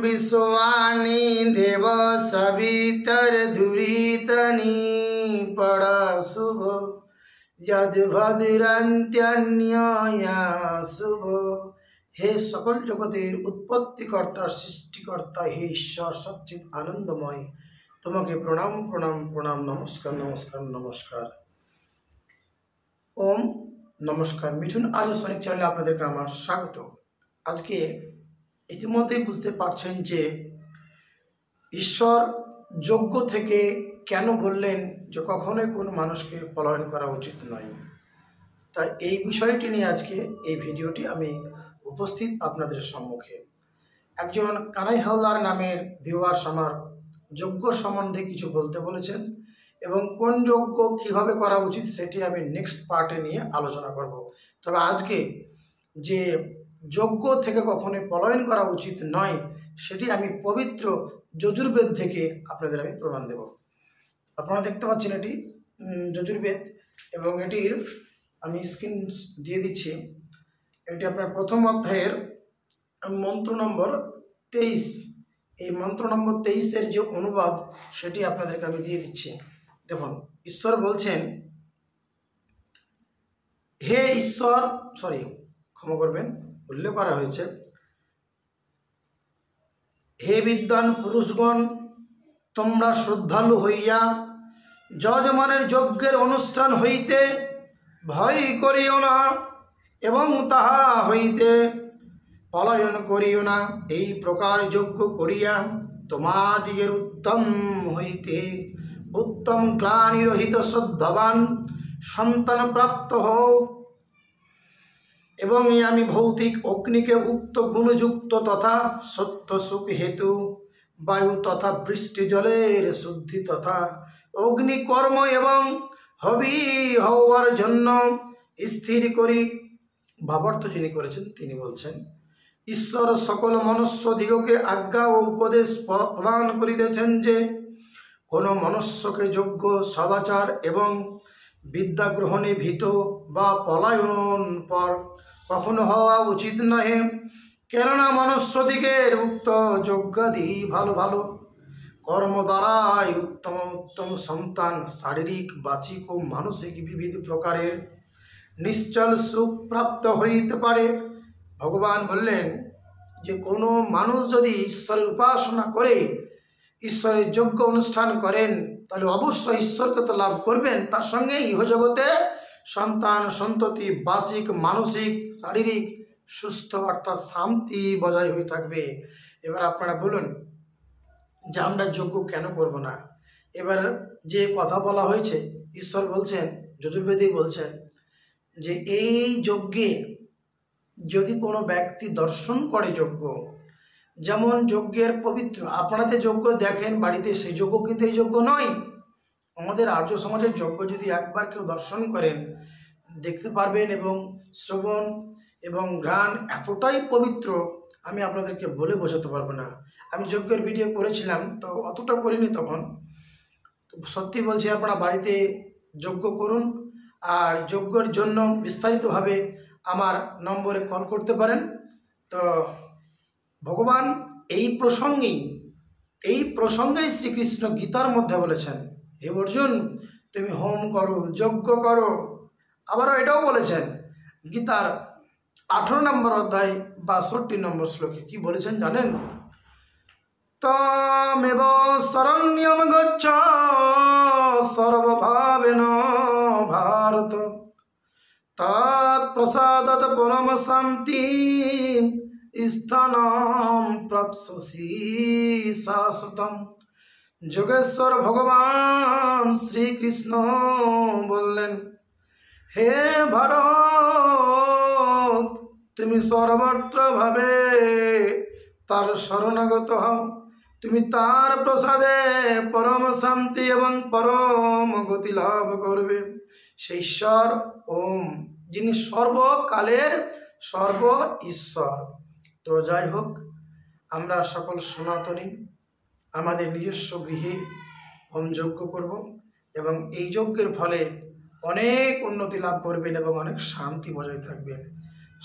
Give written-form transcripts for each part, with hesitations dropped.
विश्वानि देव सवितर्धुरितनि पड़ा शुभ यद्भद्रन्त्यन्यया शुभ। हे सकल जगतेर उत्पत्तिकर्ता सृष्टिकर्ता हे ईश्वर सच्चित आनंदमय, तुम्हें प्रणाम प्रणाम प्रणाम, नमस्कार नमस्कार नमस्कार। ओम नमस्कार। मिठुन आर्यसनिक चैनेले आपनादेरके आमार स्वागत। आज के इतिमध्ये बुझते पारछेन जे ईश्वर यज्ञ थेके केन बोललेन जे कखनोई कोनो मानुषके पलायन करा उचित नय। ताई एई विषयटी निये आज के एई भिडियोटी आमि उपस्थित आपनादेर सम्मुखे। एकजन कानाई हालदार नामेर ভিউয়ার্স आमार यज्ञ सम्बन्धे किछु बोलते बोलेछेन এবং কোন যজ্ঞ কিভাবে করা উচিত সেটি আমি নেক্সট পার্টে নিয়ে আলোচনা করব। তবে আজকে যে যজ্ঞ থেকে কখনোই পলায়ন করা উচিত নয় সেটি আমি পবিত্র যজুর্বেদ থেকে আপনাদের আমি প্রমাণ দেব। আপনারা দেখতে পাচ্ছেন এটি যজুর্বেদ এবং এটির আমি স্ক্রিন দিয়ে দিচ্ছি। এটি আপনার প্রথম অধ্যায়ের মন্ত্র নম্বর 23। এই মন্ত্র নম্বর 23 এর যে অনুবাদ সেটি আপনাদেরকে আমি দিয়ে দিচ্ছি। দেখুন, ঈশ্বর বলছেন, হে ঈশ্বর, সরি ক্ষমা করবেন, উল্লেখ করা হয়েছে, হে বিদ্বান পুরুষগণ, তোমরা শ্রদ্ধালু হইয়া যজমানের যজ্ঞের অনুষ্ঠান হইতে ভয় করিও না এবং তাহা হইতে পলায়ন করিও না। এই প্রকার যজ্ঞ করিয়া তোমাদিগের উত্তম হইতে उत्तम ग्लानि रहित श्रद्धावान सन्तान प्राप्त हओ। एवं आमी भौतिक अग्नि के उक्त गुणयुक्त तथा सत्य सुख हेतु वायु तथा वृष्टि जलेर शुद्धि तथा अग्नि कर्म एवं हबि हওয়ার জন্য স্থির করি। ভাবার্থ যিনি করেছেন তিনি বলছেন, ঈশ্বর সকল মনুষ্য দিগকে আজ্ঞা ও উপদেশ প্রদান করিতেছেন যে কোনো মনুষ্যকে যোগ্য সদাচার এবং বিদ্যা গ্রহণে ভীত বা পলায়ন পর কখনো হওয়া উচিত নহে। কেননা মনুষ্যদিগের উক্ত যজ্ঞাদি ভালো ভালো কর্ম দ্বারাই উত্তম উত্তম সন্তান শারীরিক বাচিক ও মানসিক বিবিধ প্রকারের নিশ্চল সুখ প্রাপ্ত হইতে পারে। ভগবান বললেন যে কোনো মানুষ যদি ঈশ্বরের উপাসনা করে, ঈশ্বরের যজ্ঞ অনুষ্ঠান করেন, তাহলে অবশ্যই ঈশ্বরকে তো লাভ করবেন, তার সঙ্গে ইহজগতে সন্তান সন্ততি বাচিক মানসিক শারীরিক সুস্থ অর্থাৎ শান্তি বজায় হয়ে থাকবে। এবার আপনারা বলুন যে আমরা যজ্ঞ কেন করব না। এবার যে কথা বলা হয়েছে, ঈশ্বর বলছেন, যজুর্বেদেই বলছেন যে এই যজ্ঞে যদি কোনো ব্যক্তি দর্শন করে যজ্ঞ, যেমন যজ্ঞের পবিত্র, আপনারা যে যজ্ঞ দেখেন বাড়িতে সেই যজ্ঞ কিন্তু এই যজ্ঞ নয়। আমাদের আর্য সমাজের যজ্ঞ যদি একবার কেউ দর্শন করেন দেখতে পারবেন এবং শ্রবণ এবং গান এতটাই পবিত্র আমি আপনাদেরকে বলে বোঝাতে পারবো না। আমি যজ্ঞের ভিডিও করেছিলাম, তো অতটা করিনি তখন। তো সত্যি বলছি, আপনারা বাড়িতে যজ্ঞ করুন আর যজ্ঞের জন্য বিস্তারিতভাবে আমার নম্বরে কল করতে পারেন। তো ভগবান এই প্রসঙ্গেই শ্রীকৃষ্ণ গীতার মধ্যে বলেছেন, হে অর্জুন তুমি হোম করো, যজ্ঞ করো। আবারও এটাও বলেছেন গীতার 18 নম্বর অধ্যায় 62 নম্বর শ্লোকে, কি বলেছেন জানেন? তমেব শরণ্যম গচ্ছ সর্বভাবেন ভারত তৎপ্রসাদাৎ পরম শান্তি স্থানম প্রাপ্স্যসি শাশ্বতম। যোগেশ্বর ভগবান শ্রীকৃষ্ণ বললেন, হে ভারত তুমি সর্বত্র ভাবে তার শরণাগত হও, তুমি তার প্রসাদে পরম শান্তি এবং পরম গতি লাভ করবে। সেই ঈশ্বর ওম, যিনি সর্বকালের সর্ব ঈশ্বর। তো যাই হোক, আমরা সকল সনাতনী আমাদের নিজস্ব গৃহে হোম যজ্ঞ করব এবং এই যজ্ঞের ফলে অনেক উন্নতি লাভ করবেন এবং অনেক শান্তি বজায় থাকবেন।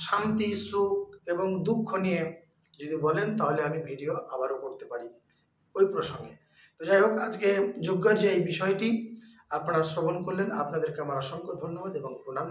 শান্তি সুখ এবং দুঃখ নিয়ে যদি বলেন তাহলে আমি ভিডিও আবারও করতে পারি ওই প্রসঙ্গে। তো যাই হোক, আজকে যজ্ঞের যে এই বিষয়টি আপনারা শ্রবণ করলেন, আপনাদেরকে আমার অসংখ্য ধন্যবাদ এবং প্রণাম।